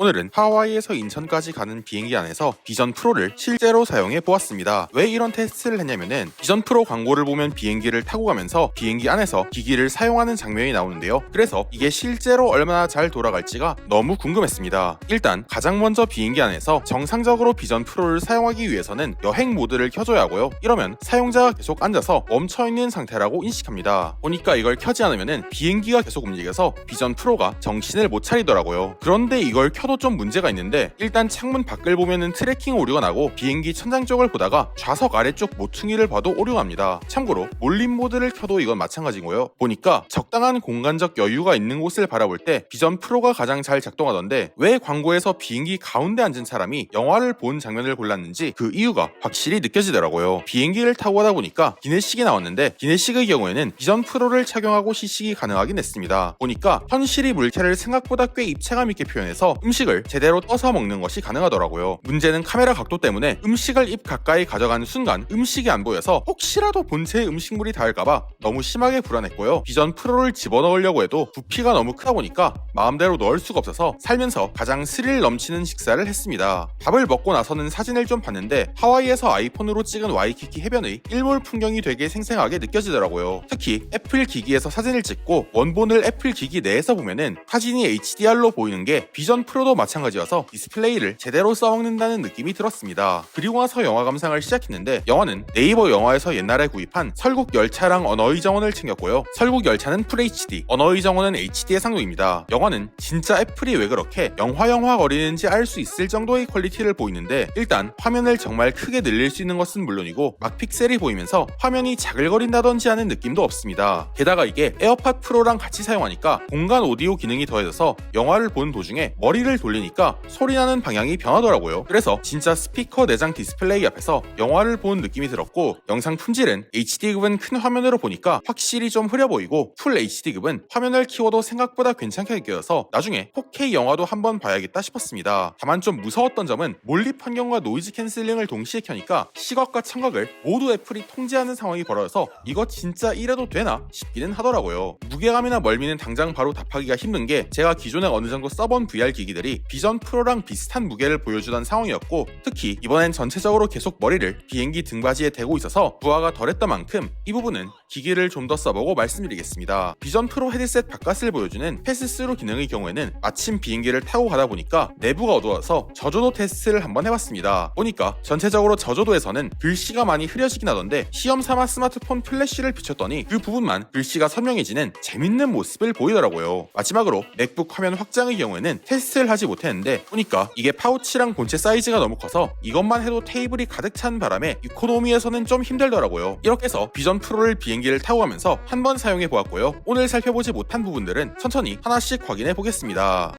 오늘은 하와이에서 인천까지 가는 비행기 안에서 비전 프로를 실제로 사용해 보았습니다. 왜 이런 테스트를 했냐면은 비전 프로 광고를 보면 비행기를 타고 가면서 비행기 안에서 기기를 사용하는 장면이 나오는데요. 그래서 이게 실제로 얼마나 잘 돌아갈지가 너무 궁금했습니다. 일단 가장 먼저 비행기 안에서 정상적으로 비전 프로를 사용하기 위해서는 여행 모드를 켜줘야 하고요. 이러면 사용자가 계속 앉아서 멈춰있는 상태라고 인식합니다. 보니까 이걸 켜지 않으면은 비행기가 계속 움직여서 비전 프로가 정신을 못 차리더라고요. 그런데 이걸 켜도 좀 문제가 있는데, 일단 창문 밖을 보면은 트래킹 오류가 나고 비행기 천장 쪽을 보다가 좌석 아래쪽 모퉁이를 봐도 오류가 납니다. 참고로 몰림 모드를 켜도 이건 마찬가지고요. 보니까 적당한 공간적 여유가 있는 곳을 바라볼 때 비전 프로가 가장 잘 작동하던데, 왜 광고에서 비행기 가운데 앉은 사람이 영화를 본 장면을 골랐는지 그 이유가 확실히 느껴지더라고요. 비행기를 타고 가다 보니까 기내식이 나왔는데, 기내식의 경우에는 비전 프로를 착용하고 시식이 가능하긴 했습니다. 보니까 현실이 물체를 생각보다 꽤 입체감 있게 표현해서 음식을 제대로 떠서 먹는 것이 가능하더라고요. 문제는 카메라 각도 때문에 음식을 입 가까이 가져가는 순간 음식이 안 보여서 혹시라도 본체에 음식물이 닿을까봐 너무 심하게 불안했고요. 비전 프로를 집어넣으려고 해도 부피가 너무 크다 보니까 마음대로 넣을 수가 없어서 살면서 가장 스릴 넘치는 식사를 했습니다. 밥을 먹고 나서는 사진을 좀 봤는데, 하와이에서 아이폰으로 찍은 와이키키 해변의 일몰 풍경이 되게 생생하게 느껴지더라고요. 특히 애플 기기에서 사진을 찍고 원본을 애플 기기 내에서 보면은 사진이 HDR로 보이는 게 비전 프로도 마찬가지여서 디스플레이를 제대로 써먹는다는 느낌이 들었습니다. 그리고 나서 영화 감상을 시작했는데, 영화는 네이버 영화에서 옛날에 구입한 설국 열차랑 언어의 정원을 챙겼고요. 설국 열차는 FHD, 언어의 정원은 HD 해상도입니다. 영화는 진짜 애플이 왜 그렇게 영화 거리는지 알 수 있을 정도의 퀄리티를 보이는데, 일단 화면을 정말 크게 늘릴 수 있는 것은 물론이고 막 픽셀이 보이면서 화면이 자글거린다든지 하는 느낌도 없습니다. 게다가 이게 에어팟 프로랑 같이 사용하니까 공간 오디오 기능이 더해져서 영화를 보는 도중에 머리를 돌리니까 소리나는 방향이 변하더라고요. 그래서 진짜 스피커 내장 디스플레이 앞에서 영화를 본 느낌이 들었고, 영상 품질은 HD급은 큰 화면으로 보니까 확실히 좀 흐려 보이고, 풀 HD급은 화면을 키워도 생각보다 괜찮게 느껴져서 나중에 4K 영화도 한번 봐야겠다 싶었습니다. 다만 좀 무서웠던 점은 몰입 환경과 노이즈 캔슬링을 동시에 켜니까 시각과 청각을 모두 애플이 통제하는 상황이 벌어져서 이거 진짜 이래도 되나 싶기는 하더라고요. 무게감이나 멀미는 당장 바로 답하기가 힘든 게, 제가 기존에 어느 정도 써본 VR 기기들이 비전 프로랑 비슷한 무게를 보여주던 상황이었고, 특히 이번엔 전체적으로 계속 머리를 비행기 등받이에 대고 있어서 부하가 덜했던 만큼 이 부분은 기기를 좀 더 써보고 말씀드리겠습니다. 비전 프로 헤드셋 바깥을 보여주는 패스스루 기능의 경우에는 마침 비행기를 타고 가다 보니까 내부가 어두워서 저조도 테스트를 한번 해봤습니다. 보니까 전체적으로 저조도에서는 글씨가 많이 흐려지긴 하던데, 시험삼아 스마트폰 플래시를 비췄더니 그 부분만 글씨가 선명해지는 재밌는 모습을 보이더라고요. 마지막으로 맥북 화면 확장의 경우에는 테스트를 하지 못했는데, 보니까 이게 파우치랑 본체 사이즈가 너무 커서 이것만 해도 테이블이 가득 찬 바람에 이코노미에서는 좀 힘들더라고요. 이렇게 해서 비전 프로를 비행기를 타고 가면서 한번 사용해 보았고요. 오늘 살펴보지 못한 부분들은 천천히 하나씩 확인해 보겠습니다.